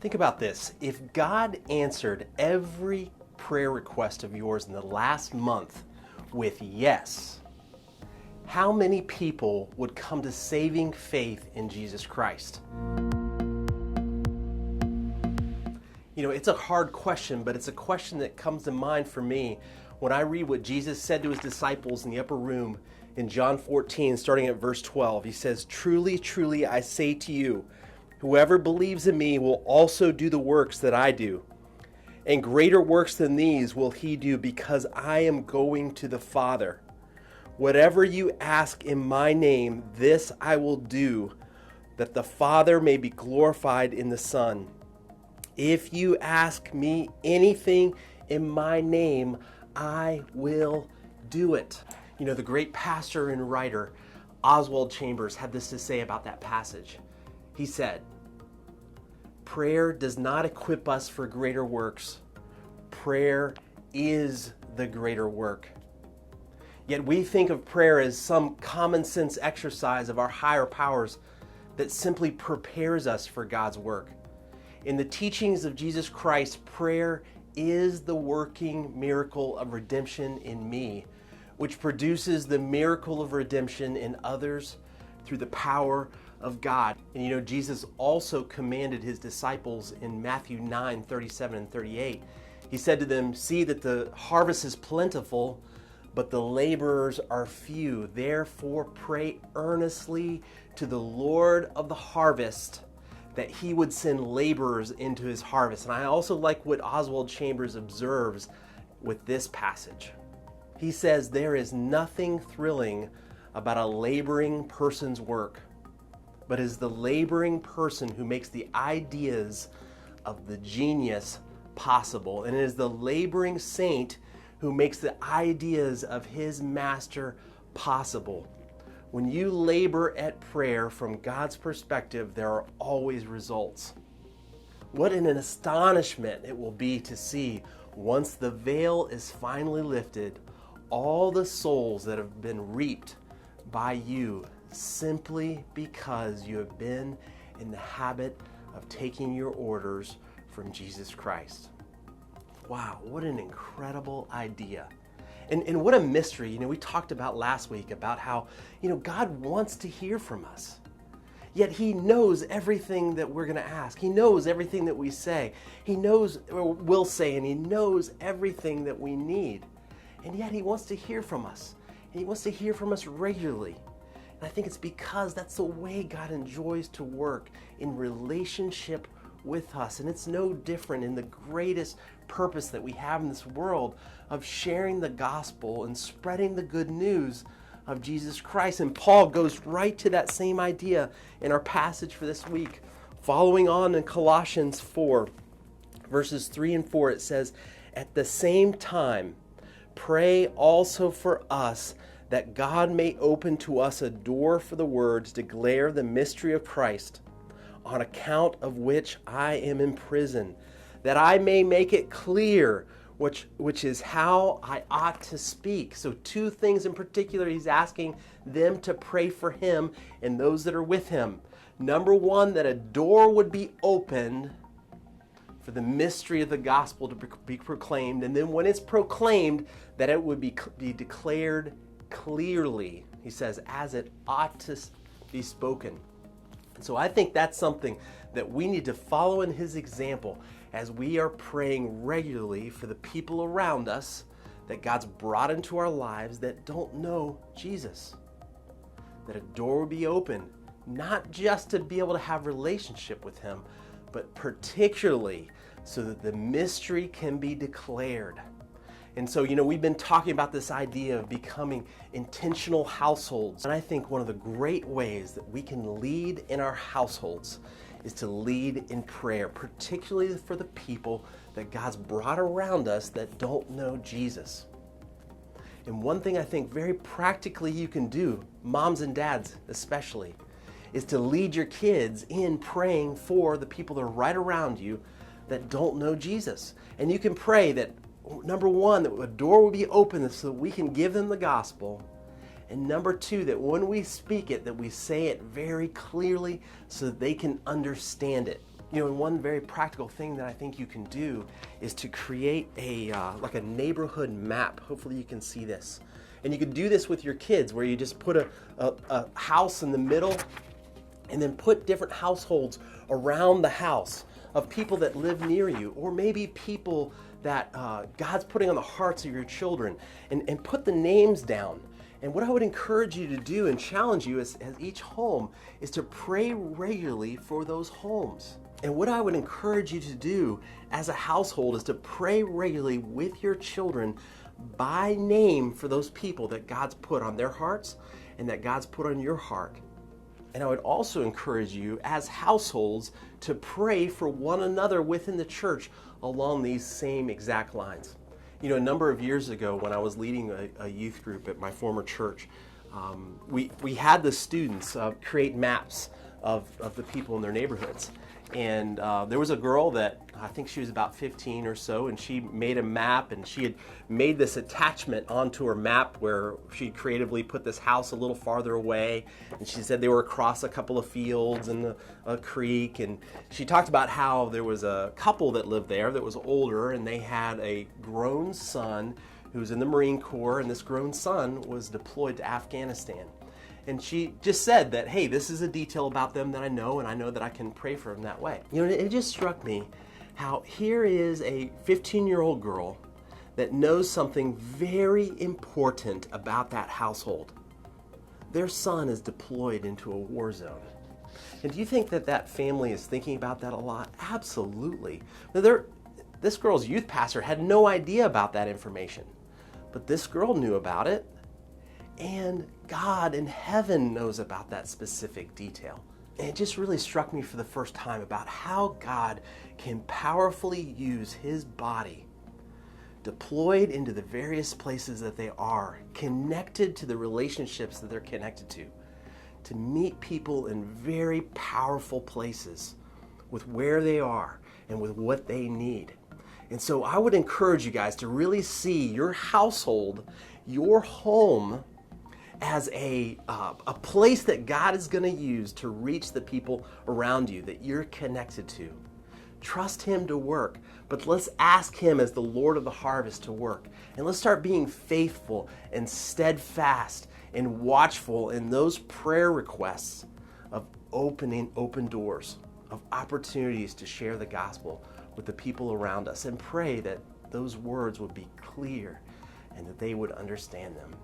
Think about this. If God answered every prayer request of yours in the last month with yes, how many people would come to saving faith in Jesus Christ? You know, it's a hard question, but it's a question that comes to mind for me when I read what Jesus said to his disciples in the upper room in John 14, starting at verse 12. He says, "Truly, truly, I say to you, whoever believes in me will also do the works that I do. And greater works than these will he do, because I am going to the Father. Whatever you ask in my name, this I will do, that the Father may be glorified in the Son. If you ask me anything in my name, I will do it." You know, the great pastor and writer Oswald Chambers had this to say about that passage. He said, "Prayer does not equip us for greater works. Prayer is the greater work." Yet we think of prayer as some common sense exercise of our higher powers that simply prepares us for God's work. In the teachings of Jesus Christ, prayer is the working miracle of redemption in me, which produces the miracle of redemption in others through the power of God. And you know, Jesus also commanded his disciples in Matthew 9:37 and 38. He said to them, "See that the harvest is plentiful, but the laborers are few. Therefore pray earnestly to the Lord of the harvest that he would send laborers into his harvest." And I also like what Oswald Chambers observes with this passage. He says, "There is nothing thrilling about a laboring person's work, but it is the laboring person who makes the ideas of the genius possible. And it is the laboring saint who makes the ideas of his master possible." When you labor at prayer from God's perspective, there are always results. What an astonishment it will be to see, once the veil is finally lifted, all the souls that have been reaped by you simply because you have been in the habit of taking your orders from Jesus Christ. Wow, what an incredible idea. And what a mystery. You know, we talked about last week about how, you know, God wants to hear from us. Yet he knows everything that we're going to ask. He knows everything that we say. He knows or will say, and he knows everything that we need. And yet he wants to hear from us. And he wants to hear from us regularly. And I think it's because that's the way God enjoys to work, in relationship with us. And it's no different in the greatest purpose that we have in this world of sharing the gospel and spreading the good news of Jesus Christ. And Paul goes right to that same idea in our passage for this week. Following on in Colossians 4, verses 3 and 4, it says, "At the same time, pray also for us, that God may open to us a door for the word to declare the mystery of Christ, on account of which I am in prison, that I may make it clear which is how I ought to speak." So two things in particular he's asking them to pray for him and those that are with him. Number one, that a door would be opened for the mystery of the gospel to be proclaimed. And then when it's proclaimed, that it would be declared clearly, he says, as it ought to be spoken. So I think that's something that we need to follow in his example as we are praying regularly for the people around us that God's brought into our lives that don't know Jesus. That a door will be open, not just to be able to have relationship with him, but particularly so that the mystery can be declared. And so, you know, we've been talking about this idea of becoming intentional households. And I think one of the great ways that we can lead in our households is to lead in prayer, particularly for the people that God's brought around us that don't know Jesus. And one thing I think very practically you can do, moms and dads especially, is to lead your kids in praying for the people that are right around you that don't know Jesus. And you can pray that, number one, that a door will be open so that we can give them the gospel. And number two, that when we speak it, that we say it very clearly so that they can understand it. And one very practical thing that I think you can do is to create like a neighborhood map. Hopefully you can see this. And you can do this with your kids, where you just put a house in the middle and then put different households around the house of people that live near you, or maybe people that God's putting on the hearts of your children, and put the names down. And what I would encourage you to do and challenge you as each home is to pray regularly for those homes. And what I would encourage you to do as a household is to pray regularly with your children by name for those people that God's put on their hearts and that God's put on your heart. And I would also encourage you as households to pray for one another within the church along these same exact lines. A number of years ago when I was leading a youth group at my former church, we had the students create maps of the people in their neighborhoods. And there was a girl that I think she was about 15 or so, and she made a map, and she had made this attachment onto her map where she creatively put this house a little farther away, and she said they were across a couple of fields and a creek, and she talked about how there was a couple that lived there that was older, and they had a grown son who was in the Marine Corps, and this grown son was deployed to Afghanistan. And she just said that, hey, this is a detail about them that I know, and I know that I can pray for them that way. It just struck me how here is a 15-year-old girl that knows something very important about that household. Their son is deployed into a war zone. And do you think that family is thinking about that a lot? Absolutely. Now, this girl's youth pastor had no idea about that information, but this girl knew about it. And God in heaven knows about that specific detail. And it just really struck me for the first time about how God can powerfully use His body, deployed into the various places that they are, connected to the relationships that they're connected to meet people in very powerful places with where they are and with what they need. And so I would encourage you guys to really see your household, your home, as a place that God is going to use to reach the people around you that you're connected to. Trust Him to work, but let's ask Him as the Lord of the harvest to work. And let's start being faithful and steadfast and watchful in those prayer requests of opening open doors, of opportunities to share the gospel with the people around us, and pray that those words would be clear and that they would understand them.